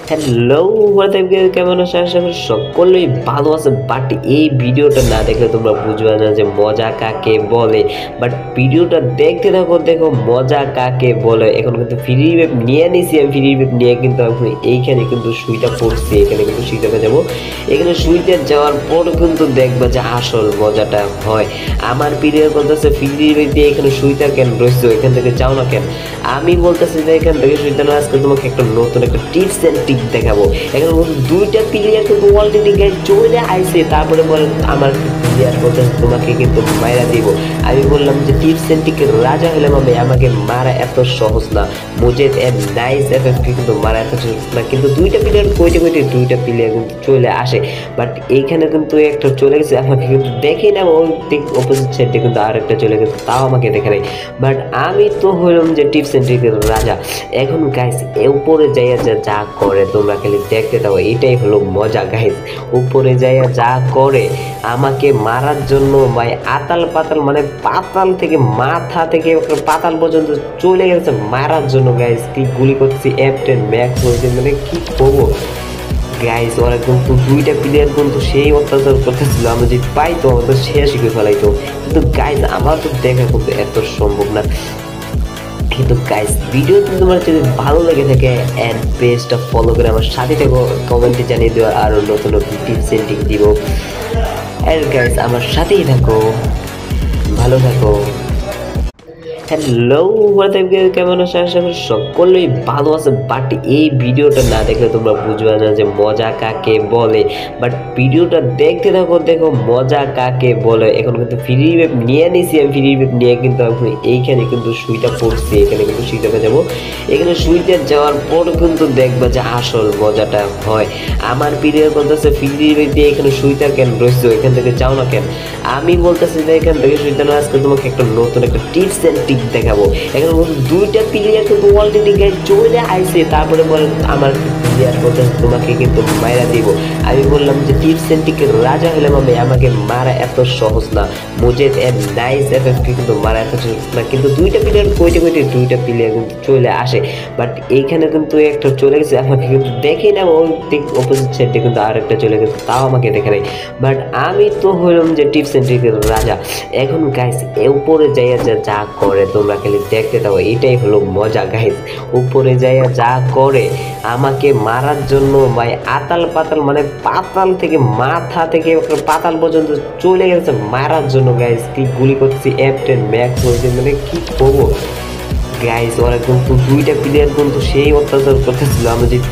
Hello কেমন আছো? আশা করি সকলেই ভালো আছে। বাট এই ভিডিওটা না দেখলে তোমরা বুঝবে না যে মজা কাকে বলে। বাট ভিডিওটা দেখতে থাকো, দেখো মজা কাকে বলে। এখন কিন্তু ফ্রি ওয়েব নিয়ে নিছি, আমি ফ্রি ওয়েব নিয়ে কিন্তু এইখানে কিন্তু সুইটা পড়ছি, এখানে কিন্তু সুইটাতে যাবো। এখানে সুইতে যাওয়ার পর কিন্তু দেখবা যে আসল মজাটা হয়। আমার প্রিয় বলতেছে ফ্রি ওয়েব দিয়ে এখানে সুইটা কেন রয়েছে, এখান থেকে যাও না কেন। আমি বলতেছি যে এখান থেকে সুইটা না, আজকে তোমাকে একটা নতুন একটা টিপস এন্ড ট্রিক দেখাবো। এখানে দুইটা প্লেয়ার কিন্তু অলরেডি গাইজ চলে আইছে, তারপরে বলে আমার প্লেয়ার বলতেছে তোমাকে কিন্তু মাইরা দিব। আমি বললাম যে টিপস এন্ড ট্রিকের রাজা হলাম আমি, আমাকে মারা এত সহজ না। মুজেদ এন্ড নাইস এফএফকে কিন্তু মারা এত সহজ না। কিন্তু দুইটা প্লেয়ার কইতে দুইটা প্লেয়ার কিন্তু চলে আসে। বাট এইখানে কিন্তু একটা চলে গেছে, আমাকে কিন্তু দেখে না। ওই দিক অপোজিট সাইডে কিন্তু আর একটা চলে গেছে, তাও আমাকে দেখে নাই। বাট আমি তো হইলাম যে টিপস এন্ড ট্রিকের রাজা। এখন গাইস উপরে যাইয়া যা করে তোমরা খালি দেখতে দাও, এটাই হলো মজা গাইস। উপরে যাইয়া যা করে আমাকে মারার জন্য ভাই আতাল পাতাল, মানে পাতাল থেকে মাথা থেকে পাতাল পর্যন্ত চলে গেছে মারার জন্য গাইস। কি গুলি করছি F10 ম্যাক্স হয়েছে, মানে কি করবো গাইস। ওরা কিন্তু দুইটা প্লেয়ার কিন্তু সেই অত্যাচার করতেছিল, আমরা যদি পাইতো আমাদের শেষ শিখে ফেলাইতো। কিন্তু গাইস আমার তো দেখা কিন্তু এত সম্ভব না। কিন্তু গাইস ভিডিও তোমার যদি ভালো লেগে থাকে এন্ড পেজটা ফলো করে আমার সাথে থাকো, কমেন্টে জানিয়ে দিও আরো নতুন নতুন টিপস এন্ড ট্রিক দিব। এন্ড গাইস আমার সাথেই থাকো, ভালো থাকো। হ্যালো কেমন আছো? আশা করি সকলেই ভালো আছে। বাট এই ভিডিওটা না দেখলে তোমরা বুঝবে না যে মজা কাকে বলে। বাট ভিডিওটা দেখতে থাকো, দেখো মজা কাকে বলে। এখন কিন্তু ফ্রি ওয়েব নিয়ে নিছি, আমি ফ্রি ওয়েব নিয়ে কিন্তু এইখানে কিন্তু সুইটা পড়ছি, এখানে কিন্তু সুইটাতে যাবো। এখানে সুইতে যাওয়ার পর কিন্তু দেখবা যে আসল মজাটা হয়। আমার প্রিয় বলতেছে ফ্রি ওয়েব দিয়ে এখানে সুইটা কেন রয়েছে, এখান থেকে যাও না কেন। আমি বলতেছি যে এখান থেকে সুইটা না, আজকে তোমাকে একটা নতুন একটা টিপস এন্ড ট্রিক দেখাবো। এখানে দুইটা প্লেয়ার কিন্তু অলরেডি গাইজ চলে আইছে, তারপরে বলে আমার প্লেয়ার বলতেছে তোমাকে কিন্তু মাইরা দিব। আমি বললাম যে টিপস এন্ড ট্রিকের রাজা হলাম আমি, আমাকে মারা এত সহজ না। মুজেদ এন্ড নাইস এফএফকে কিন্তু মারা এত সহজ না। কিন্তু দুইটা প্লেয়ার কইতে দুইটা প্লেয়ার কিন্তু চলে আসে। বাট এইখানে কিন্তু একটা চলে গেছে, আমাকে কিন্তু দেখে না। ওই দিক অপোজিট সাইডে কিন্তু আর একটা চলে গেছে, তাও আমাকে দেখে নাই। বাট আমি তো হইলাম যে টিপস এন্ড ট্রিকের রাজা। এখন গাইস উপরে যাইয়া যা করে তোমরা খালি দেখতে দাও, এটাই হলো মজা গাইস। উপরে যাইয়া যা করে আমাকে মারার জন্য ভাই আতাল পাতাল, মানে পাতাল থেকে মাথা থেকে পাতাল পর্যন্ত চলে গেছে মারার জন্য গাইস। কি গুলি করছি F10 ম্যাক্স হয়েছে, মানে কি করবো গাইস। ওরা কিন্তু দুইটা প্লেয়ার কিন্তু সেই অত্যাচার করতেছিল, আমরা যদি